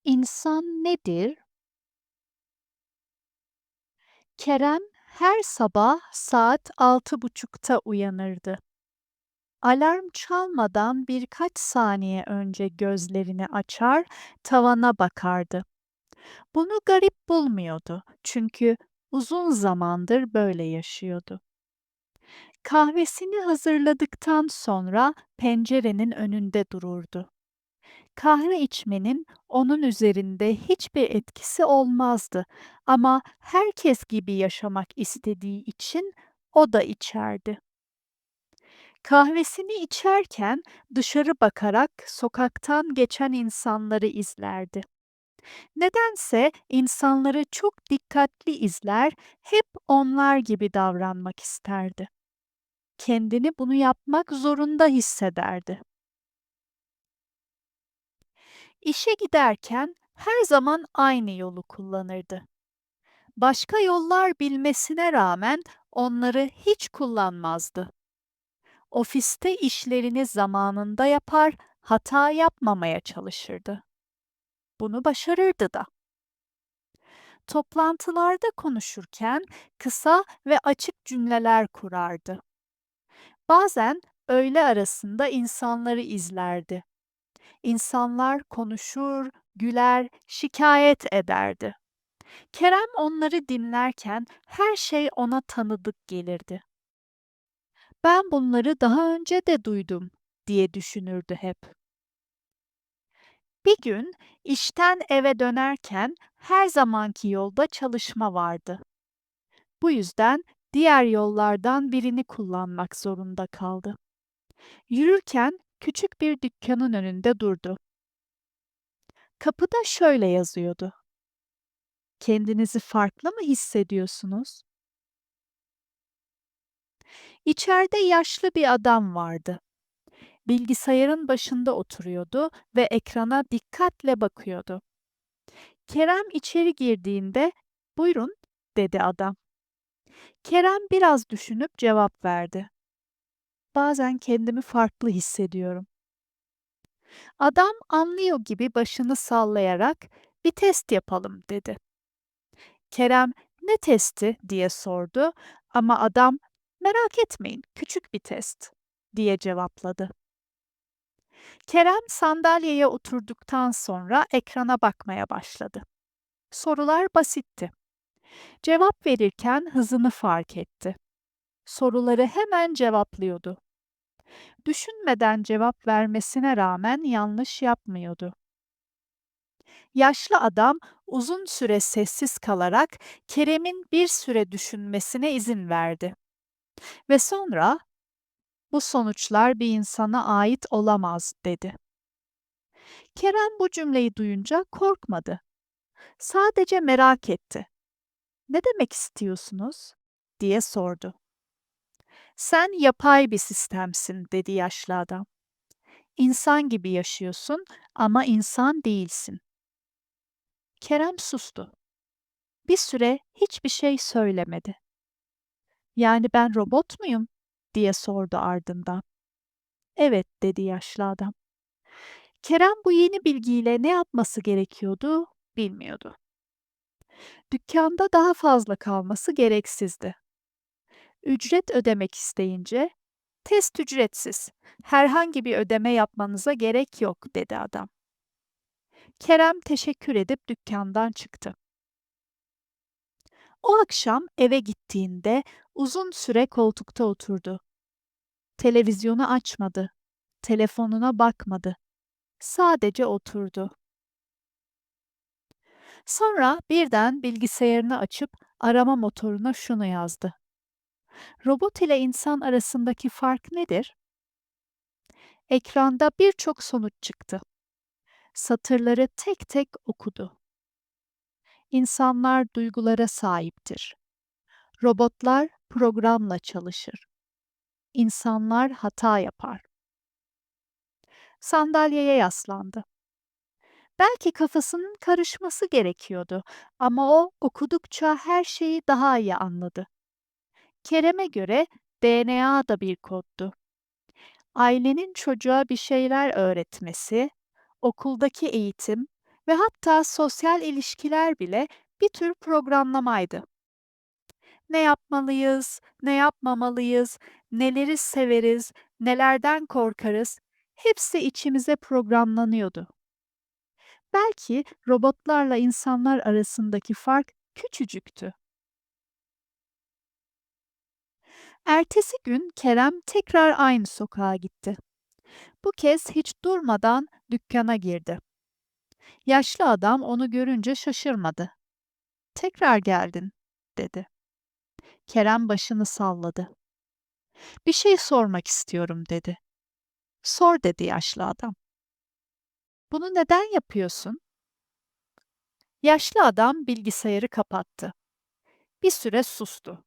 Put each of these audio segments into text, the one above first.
İnsan nedir? Kerem her sabah saat 6.30'ta uyanırdı. Alarm çalmadan birkaç saniye önce gözlerini açar, tavana bakardı. Bunu garip bulmuyordu çünkü uzun zamandır böyle yaşıyordu. Kahvesini hazırladıktan sonra pencerenin önünde dururdu. Kahve içmenin onun üzerinde hiçbir etkisi olmazdı ama herkes gibi yaşamak istediği için o da içerdi. Kahvesini içerken dışarı bakarak sokaktan geçen insanları izlerdi. Nedense insanları çok dikkatli izler, hep onlar gibi davranmak isterdi. Kendini bunu yapmak zorunda hissederdi. İşe giderken her zaman aynı yolu kullanırdı. Başka yollar bilmesine rağmen onları hiç kullanmazdı. Ofiste işlerini zamanında yapar, hata yapmamaya çalışırdı. Bunu başarırdı da. Toplantılarda konuşurken kısa ve açık cümleler kurardı. Bazen öğle arasında insanları izlerdi. İnsanlar konuşur, güler, şikayet ederdi. Kerem onları dinlerken her şey ona tanıdık gelirdi. "Ben bunları daha önce de duydum." diye düşünürdü hep. Bir gün işten eve dönerken her zamanki yolda çalışma vardı. Bu yüzden diğer yollardan birini kullanmak zorunda kaldı. Yürürken küçük bir dükkanın önünde durdu. Kapıda şöyle yazıyordu: "Kendinizi farklı mı hissediyorsunuz?" İçeride yaşlı bir adam vardı. Bilgisayarın başında oturuyordu ve ekrana dikkatle bakıyordu. Kerem içeri girdiğinde, "Buyurun," dedi adam. Kerem biraz düşünüp cevap verdi. "Bazen kendimi farklı hissediyorum." Adam anlıyor gibi başını sallayarak, "Bir test yapalım," dedi. Kerem, "Ne testi?" diye sordu ama adam, "Merak etmeyin, küçük bir test," diye cevapladı. Kerem sandalyeye oturduktan sonra ekrana bakmaya başladı. Sorular basitti. Cevap verirken hızını fark etti. Soruları hemen cevaplıyordu. Düşünmeden cevap vermesine rağmen yanlış yapmıyordu. Yaşlı adam uzun süre sessiz kalarak Kerem'in bir süre düşünmesine izin verdi ve sonra "Bu sonuçlar bir insana ait olamaz," dedi. Kerem bu cümleyi duyunca korkmadı. Sadece merak etti. "Ne demek istiyorsunuz?" diye sordu. "Sen yapay bir sistemsin," dedi yaşlı adam. "İnsan gibi yaşıyorsun ama insan değilsin." Kerem sustu. Bir süre hiçbir şey söylemedi. "Yani ben robot muyum?" diye sordu ardından. "Evet," dedi yaşlı adam. Kerem bu yeni bilgiyle ne yapması gerekiyordu bilmiyordu. Dükkanda daha fazla kalması gereksizdi. Ücret ödemek isteyince, "Test ücretsiz. Herhangi bir ödeme yapmanıza gerek yok," dedi adam. Kerem teşekkür edip dükkandan çıktı. O akşam eve gittiğinde uzun süre koltukta oturdu. Televizyonu açmadı. Telefonuna bakmadı. Sadece oturdu. Sonra birden bilgisayarını açıp arama motoruna şunu yazdı: "Robot ile insan arasındaki fark nedir?" Ekranda birçok sonuç çıktı. Satırları tek tek okudu. "İnsanlar duygulara sahiptir. Robotlar programla çalışır. İnsanlar hata yapar." Sandalyeye yaslandı. Belki kafasının karışması gerekiyordu ama o okudukça her şeyi daha iyi anladı. Kerem'e göre DNA da bir koddu. Ailenin çocuğa bir şeyler öğretmesi, okuldaki eğitim, ve hatta sosyal ilişkiler bile bir tür programlamaydı. Ne yapmalıyız, ne yapmamalıyız, neleri severiz, nelerden korkarız, hepsi içimize programlanıyordu. Belki robotlarla insanlar arasındaki fark küçücüktü. Ertesi gün Kerem tekrar aynı sokağa gitti. Bu kez hiç durmadan dükkana girdi. Yaşlı adam onu görünce şaşırmadı. "Tekrar geldin," dedi. Kerem başını salladı. "Bir şey sormak istiyorum," dedi. "Sor," dedi yaşlı adam. "Bunu neden yapıyorsun?" Yaşlı adam bilgisayarı kapattı. Bir süre sustu.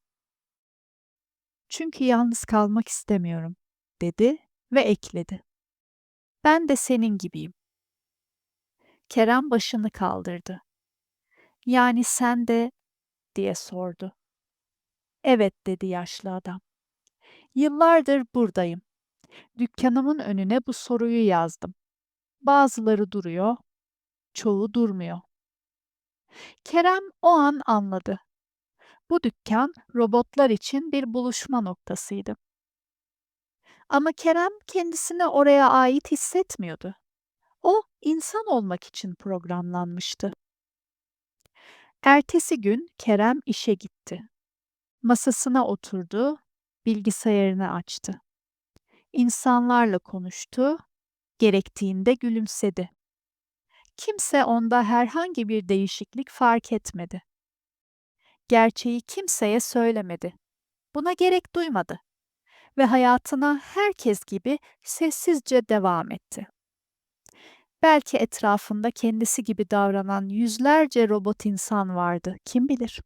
"Çünkü yalnız kalmak istemiyorum," dedi ve ekledi. "Ben de senin gibiyim." Kerem başını kaldırdı. "Yani sen de?" diye sordu. "Evet," dedi yaşlı adam. "Yıllardır buradayım. Dükkanımın önüne bu soruyu yazdım. Bazıları duruyor, çoğu durmuyor." Kerem o an anladı. Bu dükkan robotlar için bir buluşma noktasıydı. Ama Kerem kendisini oraya ait hissetmiyordu. O insan olmak için programlanmıştı. Ertesi gün Kerem işe gitti. Masasına oturdu, bilgisayarını açtı. İnsanlarla konuştu, gerektiğinde gülümsedi. Kimse onda herhangi bir değişiklik fark etmedi. Gerçeği kimseye söylemedi. Buna gerek duymadı ve hayatına herkes gibi sessizce devam etti. Belki etrafında kendisi gibi davranan yüzlerce robot insan vardı, kim bilir?